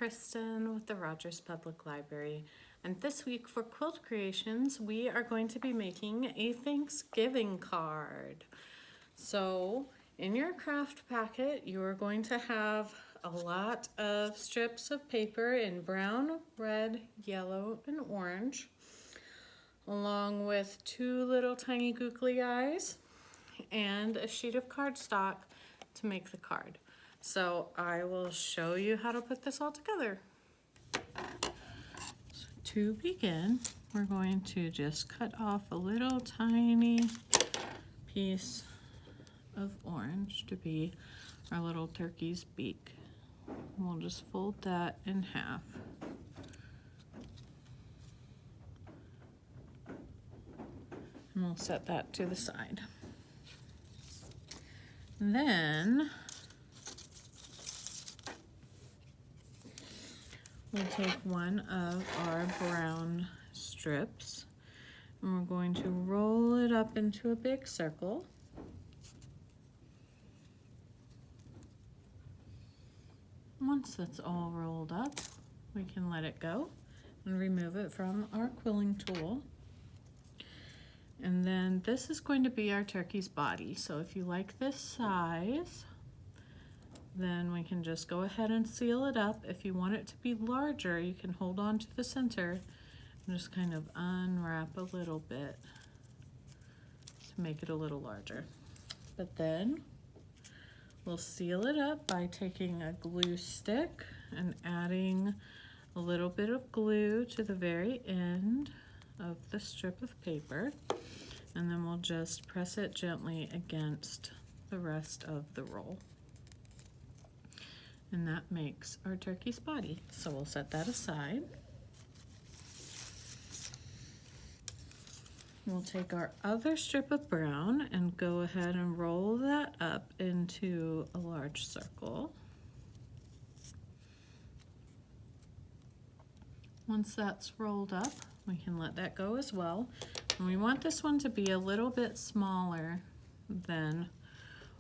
Kristin with the Rogers Public Library, and this week for Quilled Creations we are going to be making a Thanksgiving card. So in your craft packet you are going to have a lot of strips of paper in brown, red, yellow, and orange, along with two little tiny googly eyes and a sheet of cardstock to make the card. So I will show you how to put this all together. So to begin, we're going to just cut off a little tiny piece of orange to be our little turkey's beak. We'll just fold that in half. And we'll set that to the side. Then we'll take one of our brown strips and we're going to roll it up into a big circle. Once that's all rolled up, we can let it go and remove it from our quilling tool. And then this is going to be our turkey's body. So if you like this size, then we can just go ahead and seal it up. If you want it to be larger, you can hold on to the center and just kind of unwrap a little bit to make it a little larger. But then we'll seal it up by taking a glue stick and adding a little bit of glue to the very end of the strip of paper. And then we'll just press it gently against the rest of the roll. And that makes our turkey's body. So we'll set that aside. We'll take our other strip of brown and go ahead and roll that up into a large circle. Once that's rolled up, we can let that go as well. And we want this one to be a little bit smaller than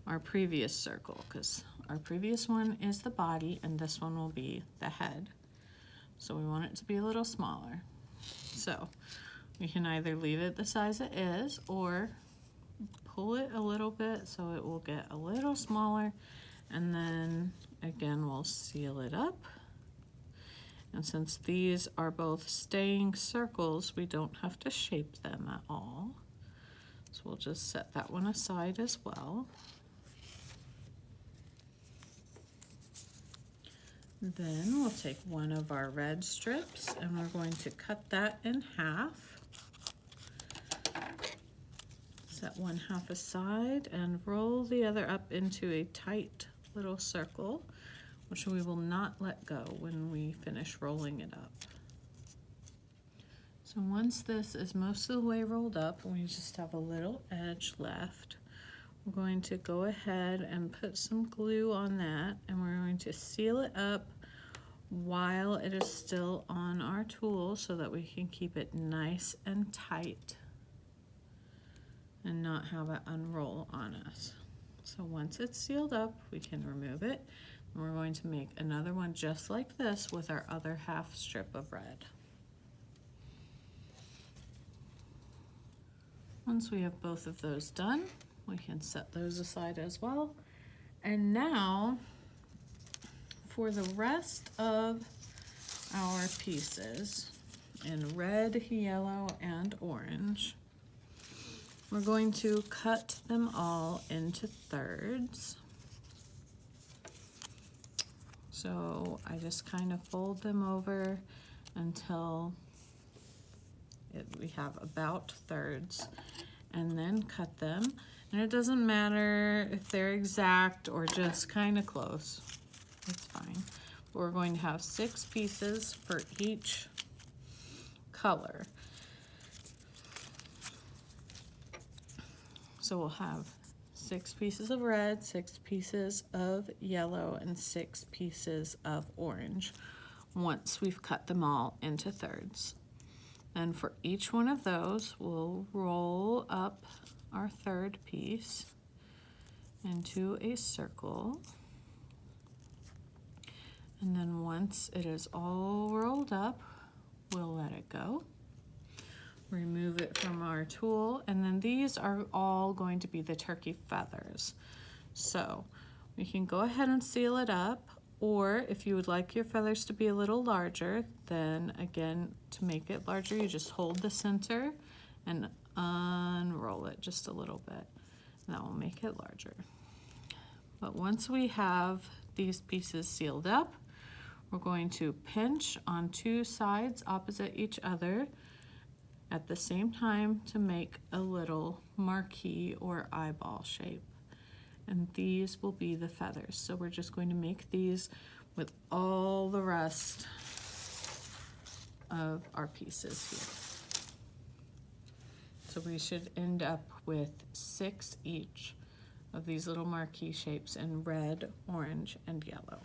our previous circle, because our previous one is the body and this one will be the head. So we want it to be a little smaller. So we can either leave it the size it is or pull it a little bit so it will get a little smaller, and then again we'll seal it up. And since these are both staying circles, we don't have to shape them at all. So we'll just set that one aside as well. Then we'll take one of our red strips and we're going to cut that in half. Set one half aside and roll the other up into a tight little circle, which we will not let go when we finish rolling it up. So once this is most of the way rolled up and we just have a little edge left, we're going to go ahead and put some glue on that, and we're going to seal it up while it is still on our tool so that we can keep it nice and tight and not have it unroll on us. So once it's sealed up, we can remove it. And we're going to make another one just like this with our other half strip of red. Once we have both of those done, we can set those aside as well. And now for the rest of our pieces in red, yellow, and orange, we're going to cut them all into thirds. So I just kind of fold them over until we have about thirds, and then cut them. And it doesn't matter if they're exact or just kind of close, it's fine. We're going to have 6 pieces for each color. So we'll have 6 pieces of red, 6 pieces of yellow, and 6 pieces of orange once we've cut them all into thirds. And for each one of those, we'll roll up our third piece into a circle. And then once it is all rolled up, we'll let it go. Remove it from our tool, and then these are all going to be the turkey feathers. So we can go ahead and seal it up, or if you would like your feathers to be a little larger, then again, to make it larger, you just hold the center and unroll it just a little bit. And that will make it larger. But once we have these pieces sealed up, we're going to pinch on two sides opposite each other at the same time to make a little marquee or eyeball shape. And these will be the feathers. So we're just going to make these with all the rest of our pieces here. So we should end up with 6 each of these little marquee shapes in red, orange, and yellow.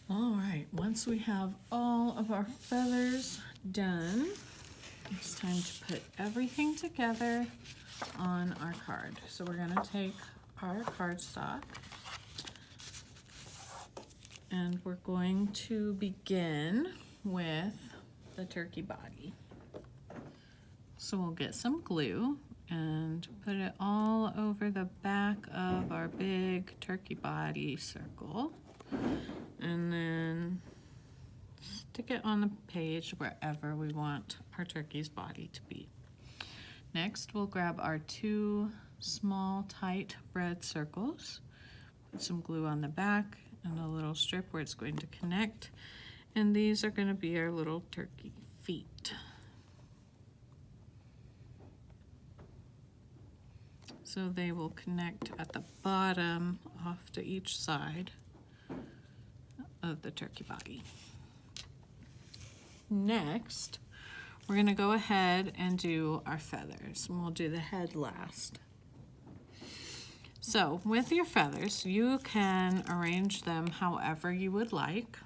All right, once we have all of our feathers done, it's time to put everything together on our card. So we're gonna take our cardstock and we're going to begin with the turkey body. So we'll get some glue and put it all over the back of our big turkey body circle. And then stick it on the page wherever we want our turkey's body to be. Next, we'll grab our 2 small, tight red circles, put some glue on the back and a little strip where it's going to connect. And these are going to be our little turkey feet. So they will connect at the bottom off to each side of the turkey body. Next, we're going to go ahead and do our feathers, and we'll do the head last. So with your feathers, you can arrange them however you would like.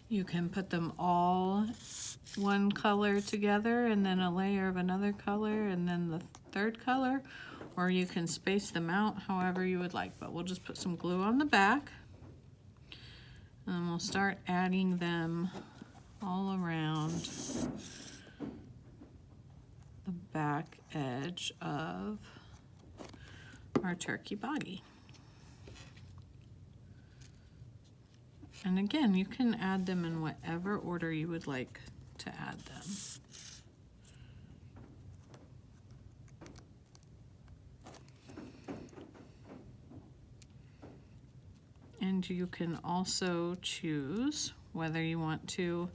You can put them all one color together and then a layer of another color and then the third color, or you can space them out however you would like, but we'll just put some glue on the back. And we'll start adding them all around the back edge of our turkey body. And again, you can add them in whatever order you would like to add them. And you can also choose whether you want to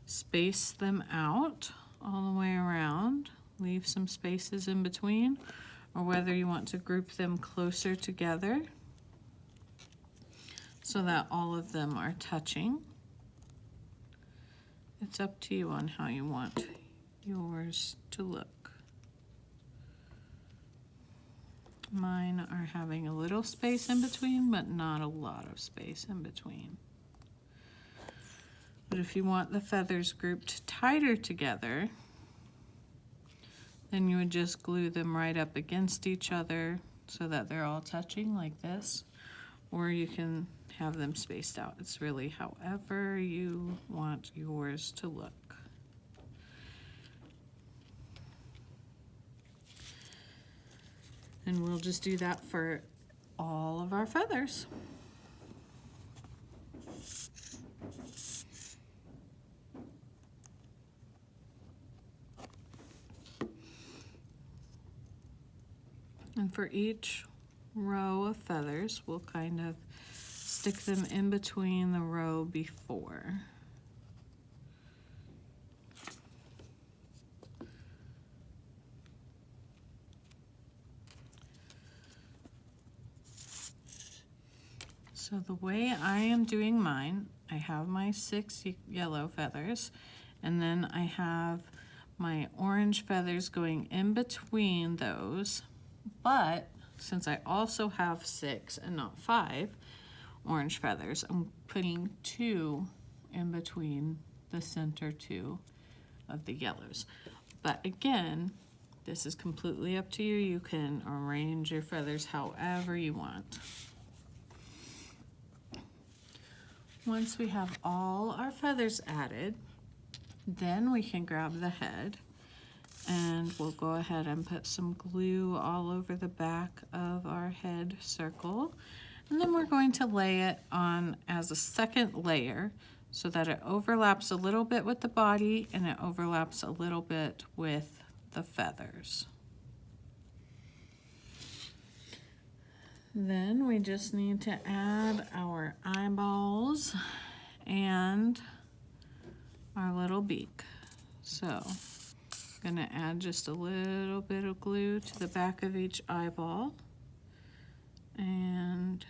space them out all the way around, leave some spaces in between, or whether you want to group them closer together so that all of them are touching. It's up to you on how you want yours to look. Mine are having a little space in between, but not a lot of space in between. But if you want the feathers grouped tighter together, then you would just glue them right up against each other so that they're all touching like this, or you can have them spaced out. It's really however you want yours to look. And we'll just do that for all of our feathers. And for each row of feathers, we'll kind of stick them in between the row before. So the way I am doing mine, I have my 6 yellow feathers, and then I have my orange feathers going in between those. But since I also have 6 and not 5 orange feathers, I'm putting 2 in between the center 2 of the yellows. But again, This is completely up to you. You can arrange your feathers however you want. Once we have all our feathers added, then we can grab the head and we'll go ahead and put some glue all over the back of our head circle. And then we're going to lay it on as a second layer so that it overlaps a little bit with the body and it overlaps a little bit with the feathers. Then we just need to add our eyeballs and our little beak. So I'm gonna add just a little bit of glue to the back of each eyeball and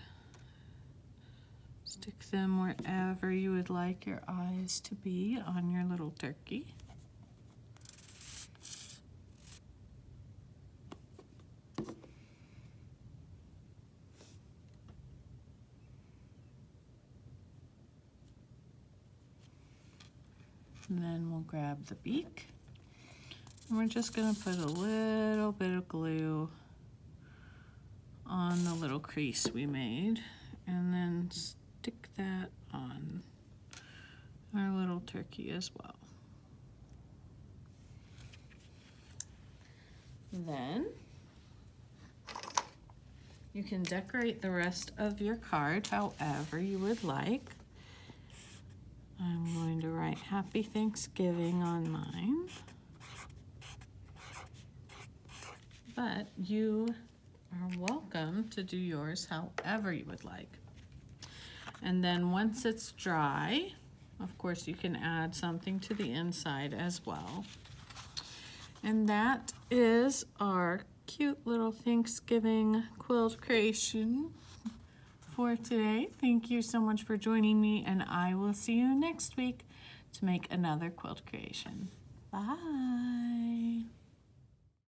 stick them wherever you would like your eyes to be on your little turkey. And then we'll grab the beak. And we're just gonna put a little bit of glue on the little crease we made and then stick that on our little turkey as well. Then you can decorate the rest of your card however you would like. I'm going to write Happy Thanksgiving on mine. But you are welcome to do yours however you would like. And then once it's dry, of course you can add something to the inside as well. And that is our cute little Thanksgiving quilled creation for today. Thank you so much for joining me, and I will see you next week to make another quilt creation. Bye.